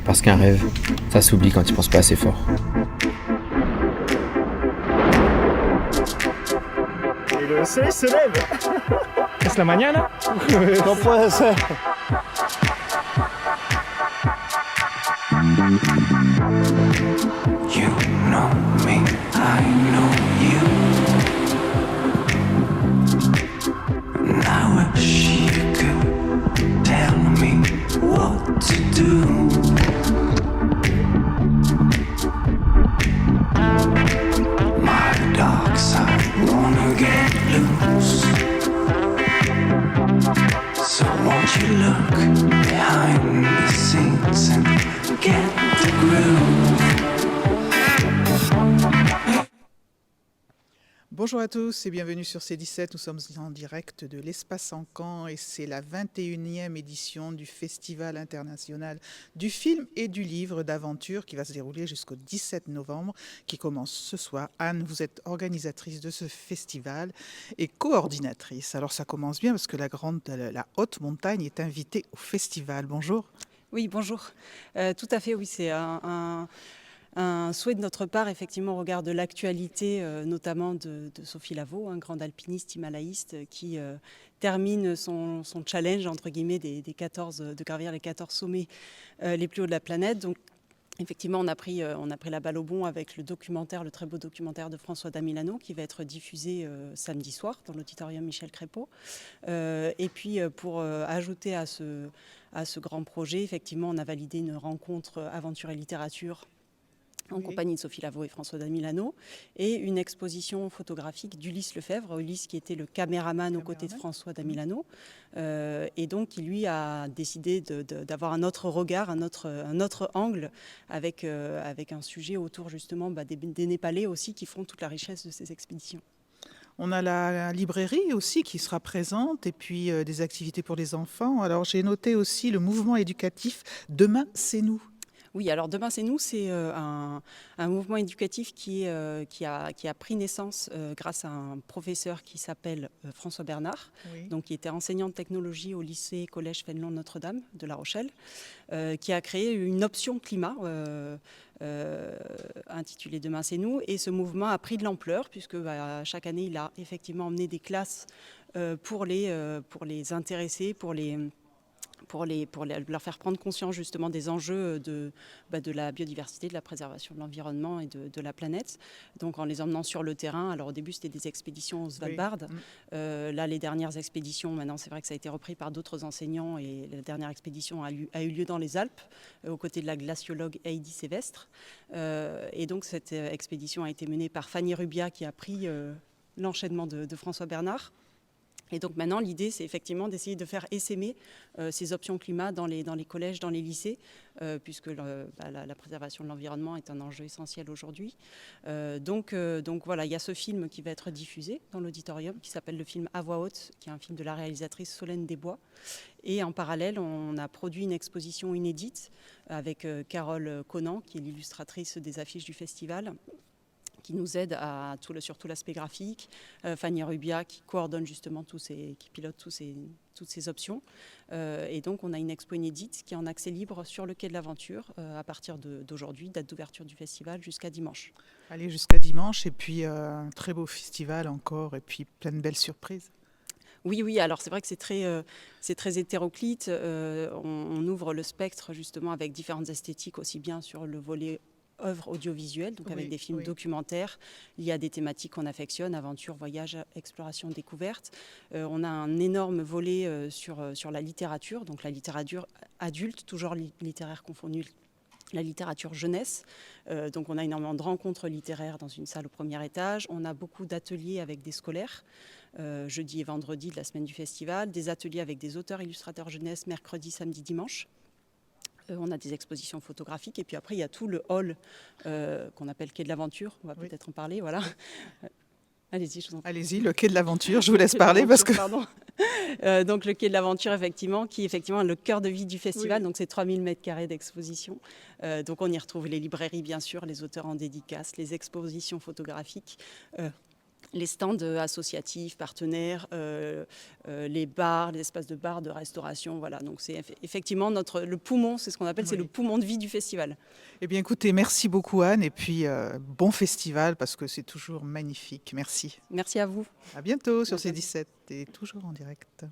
Parce qu'un rêve, ça s'oublie quand tu penses pas assez fort. Et le soleil se lève. Es la mañana. No puede ser. You know me, I know you. Now I wish you could tell me what to do. My dark side wanna get loose. So won't you look behind the scenes and get the groove? Bonjour à tous et bienvenue sur C17. Nous sommes en direct de l'Espace en Caen et c'est la 21e édition du Festival international du film et du livre d'aventure qui va se dérouler jusqu'au 17 novembre, qui commence ce soir. Anne, vous êtes organisatrice de ce festival et coordinatrice. Alors ça commence bien parce que la haute montagne est invitée au festival. Bonjour. Oui, bonjour. Tout à fait, oui, c'est un souhait de notre part, effectivement, au regard de l'actualité, notamment de Sophie Lavaux, grande alpiniste himalayiste, qui termine son challenge, entre guillemets, de gravir les 14 sommets les plus hauts de la planète. Donc, effectivement, on a pris la balle au bond avec le très beau documentaire de François Damilano, qui va être diffusé samedi soir dans l'auditorium Michel Crépeau. Et puis, pour ajouter à ce grand projet, effectivement, on a validé une rencontre aventure et littérature en compagnie de Sophie Lavaux et François Damilano, et une exposition photographique d'Ulysse Lefebvre, Ulysse qui était le caméraman aux côtés de François Damilano, et donc qui lui a décidé d'avoir un autre regard, un autre angle, avec un sujet autour justement des Népalais aussi, qui font toute la richesse de ces expéditions. On a la librairie aussi qui sera présente et puis des activités pour les enfants. Alors j'ai noté aussi le mouvement éducatif Demain c'est nous. Oui, alors Demain c'est nous, c'est un mouvement éducatif qui a pris naissance grâce à un professeur qui s'appelle François Bernard, donc qui était enseignant de technologie au lycée Collège Fénelon Notre-Dame de La Rochelle, qui a créé une option climat intitulée Demain c'est nous, et ce mouvement a pris de l'ampleur puisque chaque année il a effectivement emmené des classes pour les intéresser, pour leur faire prendre conscience justement des enjeux de la biodiversité, de la préservation de l'environnement et de la planète. Donc en les emmenant sur le terrain. Alors au début c'était des expéditions au Svalbard. Là les dernières expéditions, maintenant c'est vrai que ça a été repris par d'autres enseignants, et la dernière expédition a eu lieu dans les Alpes, aux côtés de la glaciologue Heidi Sévestre. Et donc cette expédition a été menée par Fanny Rubia, qui a pris l'enchaînement de François Bernard. Et donc maintenant, l'idée, c'est effectivement d'essayer de faire essaimer ces options climat dans les collèges, dans les lycées, puisque la préservation de l'environnement est un enjeu essentiel aujourd'hui. Donc voilà, il y a ce film qui va être diffusé dans l'auditorium, qui s'appelle le film À voix haute, qui est un film de la réalisatrice Solène Desbois. Et en parallèle, on a produit une exposition inédite avec Carole Conan, qui est l'illustratrice des affiches du festival, qui nous aide sur tout l'aspect graphique, Fanny Rubia qui coordonne justement qui pilote toutes ces options. Et donc on a une expo inédite qui est en accès libre sur le quai de l'Aventure à partir d'aujourd'hui, date d'ouverture du festival, jusqu'à dimanche. Allez, jusqu'à dimanche, et puis un très beau festival encore, et puis plein de belles surprises. Oui, alors c'est vrai que c'est très hétéroclite. On ouvre le spectre justement avec différentes esthétiques, aussi bien sur le volet œuvres audiovisuelles, donc avec des films documentaires. Il y a des thématiques qu'on affectionne, aventure, voyage, exploration, découverte. On a un énorme volet sur la littérature, donc la littérature adulte, toujours littéraire confondu, la littérature jeunesse. Donc on a énormément de rencontres littéraires dans une salle au premier étage. On a beaucoup d'ateliers avec des scolaires, jeudi et vendredi de la semaine du festival, des ateliers avec des auteurs illustrateurs jeunesse, mercredi, samedi, dimanche. On a des expositions photographiques, et puis après il y a tout le hall qu'on appelle Quai de l'Aventure, on va peut-être en parler, voilà. Allez-y, je vous en prie. Allez-y, le Quai de l'Aventure, je vous laisse parler parce que... Pardon. Donc le Quai de l'Aventure, effectivement, qui est effectivement le cœur de vie du festival, donc c'est 3000 m² d'exposition. Donc on y retrouve les librairies, bien sûr, les auteurs en dédicace, les expositions photographiques, les stands associatifs, partenaires, les bars, les espaces de bar, de restauration. Voilà. Donc c'est effectivement le poumon, c'est ce qu'on appelle, c'est le poumon de vie du festival. Eh bien écoutez, merci beaucoup Anne et puis bon festival parce que c'est toujours magnifique. Merci. Merci à vous. À bientôt sur C17 et toujours en direct.